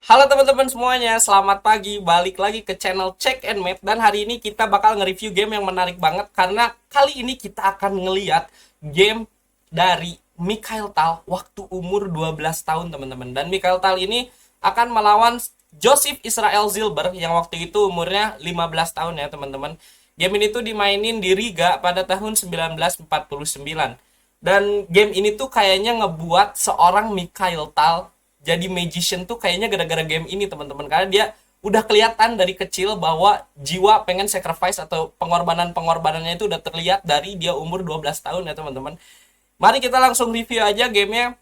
Halo teman-teman semuanya, selamat pagi. Balik lagi ke channel Check and Mate. Dan hari ini kita bakal nge-review game yang menarik banget. Karena kali ini kita akan ngeliat game dari Mikhail Tal waktu umur 12 tahun teman-teman. Dan Mikhail Tal ini akan melawan Joseph Israel Zilber yang waktu itu umurnya 15 tahun ya teman-teman. Game ini tuh dimainin di Riga pada tahun 1949. Dan game ini tuh kayaknya ngebuat seorang Mikhail Tal jadi magician tuh kayaknya gara-gara game ini teman-teman, karena dia udah kelihatan dari kecil bahwa jiwa pengen sacrifice atau pengorbanan-pengorbanannya itu udah terlihat dari dia umur 12 tahun ya teman-teman. Mari kita langsung review aja gamenya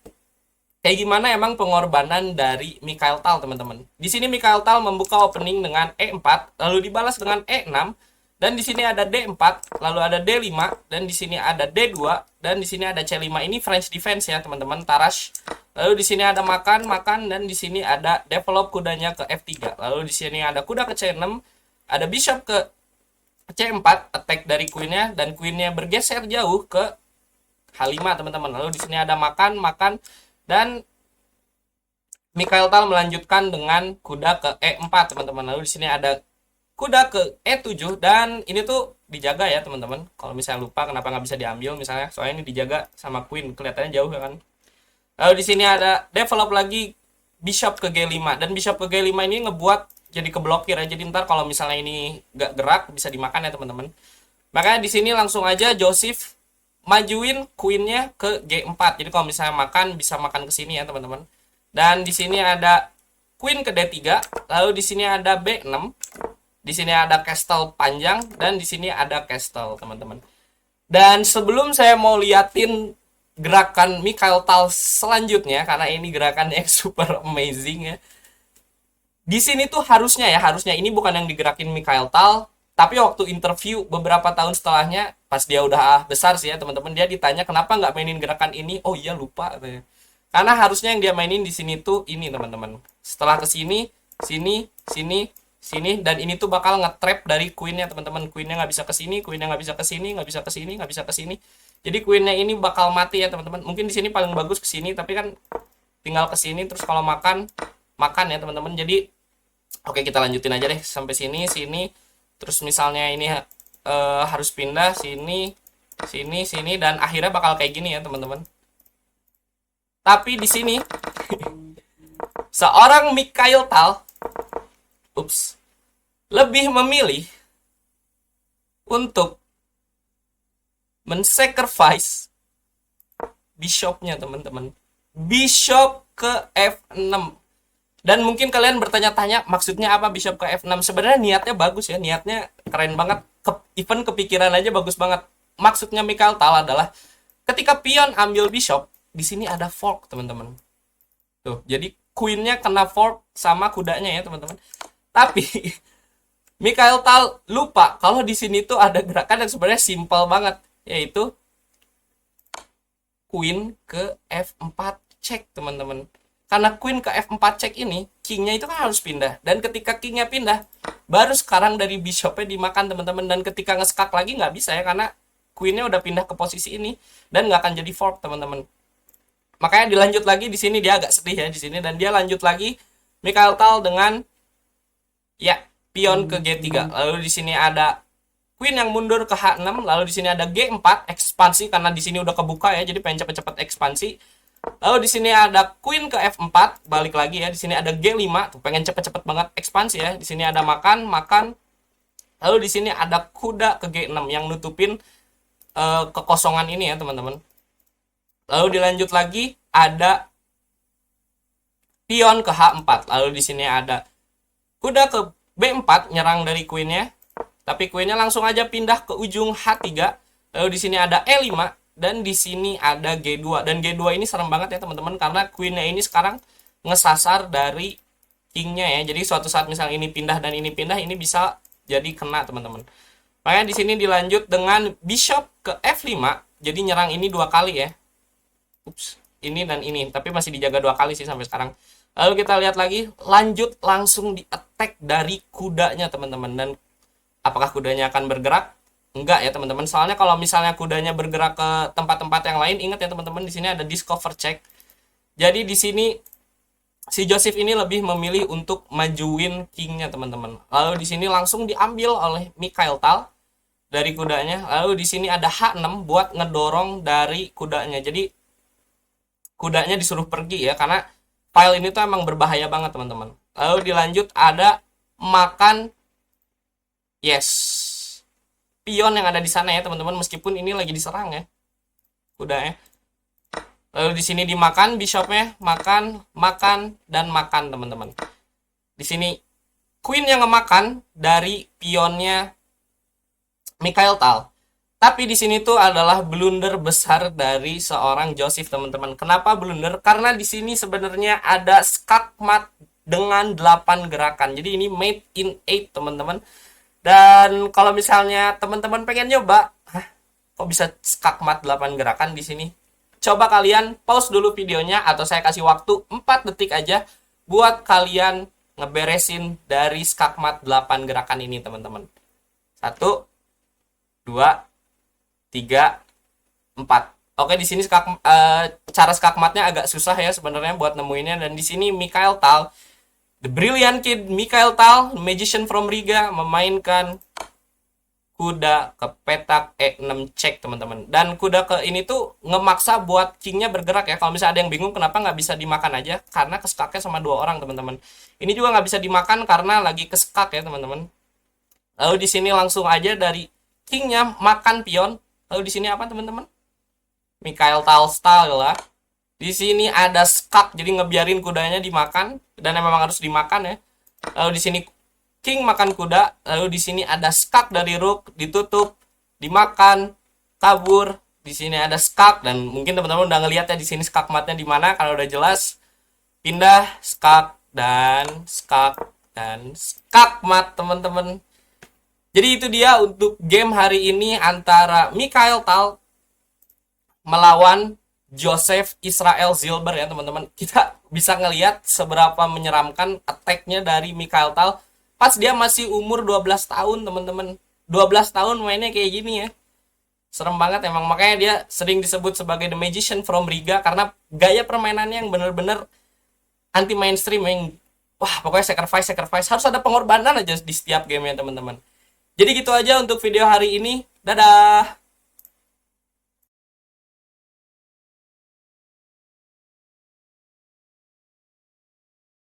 kayak gimana emang pengorbanan dari Mikhail Tal teman-teman. Di sini Mikhail Tal membuka opening dengan E4 lalu dibalas dengan E6 dan di sini ada D4, lalu ada D5 dan di sini ada D2 dan di sini ada C5. Ini French defense ya teman-teman, Tarash. Lalu di sini ada makan dan di sini ada develop kudanya ke F3. Lalu di sini ada kuda ke C6, ada bishop ke C4, attack dari queennya dan queennya bergeser jauh ke H5 teman-teman. Lalu di sini ada makan dan Mikhail Tal melanjutkan dengan kuda ke E4 teman-teman. Lalu di sini ada kuda ke E7 dan ini tuh dijaga ya teman-teman. Kalau misalnya lupa kenapa nggak bisa diambil misalnya, soalnya ini dijaga sama queen, kelihatannya jauh ya kan. Lalu di sini ada develop lagi bishop ke G5 dan bishop ke G5 ini ngebuat jadi keblokir ya. Jadi ntar kalau misalnya ini nggak gerak bisa dimakan ya teman-teman. Makanya di sini langsung aja Joseph majuin queennya ke G4. Jadi kalau misalnya makan bisa makan ke sini ya teman-teman. Dan di sini ada queen ke D3, lalu di sini ada B6. Di sini ada castle panjang dan di sini ada castle teman-teman. Dan sebelum saya mau liatin gerakan Mikhail Tal selanjutnya karena ini gerakannya yang super amazing ya. Di sini tuh harusnya ini bukan yang digerakin Mikhail Tal, tapi waktu interview beberapa tahun setelahnya pas dia udah besar sih ya teman-teman, dia ditanya kenapa nggak mainin gerakan ini. Oh iya lupa katanya. Karena harusnya yang dia mainin di sini tuh ini teman-teman. Setelah ke sini, sini dan ini tuh bakal nge-trap dari queennya teman-teman. Queennya nggak bisa ke sini, queennya nggak bisa ke sini, nggak bisa ke sini, nggak bisa ke sini. Jadi queennya ini bakal mati ya teman-teman. Mungkin di sini paling bagus ke sini, tapi kan tinggal ke sini terus kalau makan ya teman-teman. Jadi oke, kita lanjutin aja deh sampai sini. Terus misalnya ini harus pindah sini dan akhirnya bakal kayak gini ya teman-teman. Tapi di sini seorang Mikhail Tal lebih memilih untuk men-sacrifice bishopnya teman-teman. Bishop ke F6. Dan mungkin kalian bertanya-tanya maksudnya apa bishop ke F6? Sebenarnya niatnya bagus ya, niatnya keren banget. Even kepikiran aja bagus banget. Maksudnya Mikhail Tal adalah ketika pion ambil bishop, di sini ada fork teman-teman. Tuh, jadi queennya kena fork sama kudanya ya teman-teman. Tapi Mikhail Tal lupa kalau di sini tuh ada gerakan yang sebenarnya simpel banget, yaitu queen ke F4 check teman-teman. Karena queen ke F4 check ini, kingnya itu kan harus pindah. Dan ketika kingnya pindah, baru sekarang dari bishopnya dimakan teman-teman. Dan ketika ngeskak lagi nggak bisa ya, karena queennya udah pindah ke posisi ini dan nggak akan jadi fork teman-teman. Makanya dilanjut lagi di sini, dia agak sedih ya di sini, dan dia lanjut lagi Mikhail Tal dengan ya pion ke G3. Lalu di sini ada queen yang mundur ke H6, lalu di sini ada G4 ekspansi karena di sini udah kebuka ya, jadi pengen cepet-cepet ekspansi. Lalu di sini ada queen ke F4, balik lagi ya. Di sini ada G5, tuh pengen cepet-cepet banget ekspansi ya. Di sini ada makan. Lalu di sini ada kuda ke G6 yang nutupin kekosongan ini ya, teman-teman. Lalu dilanjut lagi ada pion ke H4. Lalu di sini ada kuda ke B4 nyerang dari queennya. Tapi queennya langsung aja pindah ke ujung H3. Lalu di sini ada E5 dan di sini ada G2. Dan G2 ini serem banget ya teman-teman, karena queennya ini sekarang ngesasar dari kingnya ya. Jadi suatu saat misalnya ini pindah dan ini pindah, ini bisa jadi kena teman-teman. Makanya di sini dilanjut dengan bishop ke F5. Jadi nyerang ini dua kali ya. Ini dan ini, tapi masih dijaga dua kali sih sampai sekarang. Lalu kita lihat lagi, lanjut langsung di attack dari kudanya teman-teman. Dan apakah kudanya akan bergerak? Enggak ya teman-teman. Soalnya kalau misalnya kudanya bergerak ke tempat-tempat yang lain, ingat ya teman-teman, di sini ada discover check. Jadi di sini si Joseph ini lebih memilih untuk majuin kingnya teman-teman. Lalu di sini langsung diambil oleh Mikhail Tal dari kudanya. Lalu di sini ada H6 buat ngedorong dari kudanya. Jadi kudanya disuruh pergi ya, karena file ini tuh emang berbahaya banget teman-teman. Lalu dilanjut ada makan, yes, pion yang ada di sana ya teman-teman, meskipun ini lagi diserang ya kudanya. Lalu di sini dimakan bishopnya, makan, makan, dan makan teman-teman. Di sini queen yang ngemakan dari pionnya Mikhail Tal. Tapi di sini tuh adalah blunder besar dari seorang Joseph teman-teman. Kenapa blunder? Karena di sini sebenarnya ada skakmat dengan 8 gerakan. Jadi ini made in 8 teman-teman. Dan kalau misalnya teman-teman pengen nyoba, kok bisa skakmat 8 gerakan di sini? Coba kalian pause dulu videonya atau saya kasih waktu 4 detik aja buat kalian ngeberesin dari skakmat 8 gerakan ini teman-teman. 1, 2, 3, 4. Oke, di sini cara skakmatnya agak susah ya sebenarnya buat nemuinnya, dan di sini Mikhail Tal, the brilliant kid Mikhail Tal, magician from Riga, memainkan kuda ke petak E6 cek teman-teman. Dan kuda ke ini tuh ngemaksa buat kingnya bergerak ya. Kalau misalnya ada yang bingung kenapa nggak bisa dimakan aja, karena keskaknya sama 2 orang teman-teman. Ini juga nggak bisa dimakan karena lagi keskak ya teman-teman. Lalu di sini langsung aja dari kingnya makan pion. Lalu di sini apa teman-teman? Mikhail Tal style lah. Di sini ada skak, jadi ngebiarin kudanya dimakan, dan memang harus dimakan ya. Lalu di sini king makan kuda. Lalu di sini ada skak dari rook, ditutup, dimakan, kabur. Di sini ada skak, dan mungkin teman-teman udah ngeliat ya di sini skak matnya di mana. Kalau udah jelas, pindah skak dan skak dan skak mat teman-teman. Jadi itu dia untuk game hari ini antara Mikhail Tal melawan Joseph Israel Zilber ya teman-teman. Kita bisa ngelihat seberapa menyeramkan attack-nya dari Mikhail Tal pas dia masih umur 12 tahun teman-teman. 12 tahun mainnya kayak gini ya. Serem banget emang, makanya dia sering disebut sebagai the magician from Riga karena gaya permainannya yang bener-bener anti mainstream, yang wah pokoknya sacrifice harus ada pengorbanan aja di setiap gamenya teman-teman. Jadi gitu aja untuk video hari ini. Dadah.